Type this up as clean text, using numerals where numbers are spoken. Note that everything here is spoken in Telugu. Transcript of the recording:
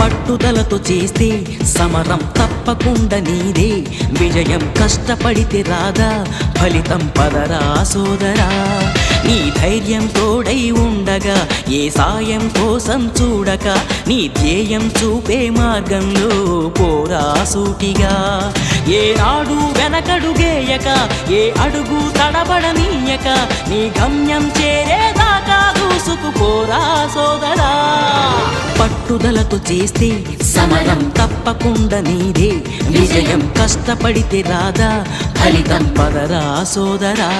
పట్టుదలతో చేస్తే సమరం తప్పకుండా నీదే, విజయం కష్టపడితే రాదా ఫలితం పదరా సోదరా. నీ ధైర్యం తోడై ఉండగా ఏ సాయం కోసం చూడక, నీ ధ్యేయం చూపే మార్గంలో పోరా సూటిగా. ఏ నాడు వెనకడుగేయక, ఏ అడుగు తడబడనీయక, నీ గమ్యం చేరేదాకా దూసుకుపోరా సోదరా. పట్టుదలతో చేస్తే సమరం తప్పకుండా నీదే, విజయం కష్టపడితే రాదా ఫలితం పదరా సోదరా.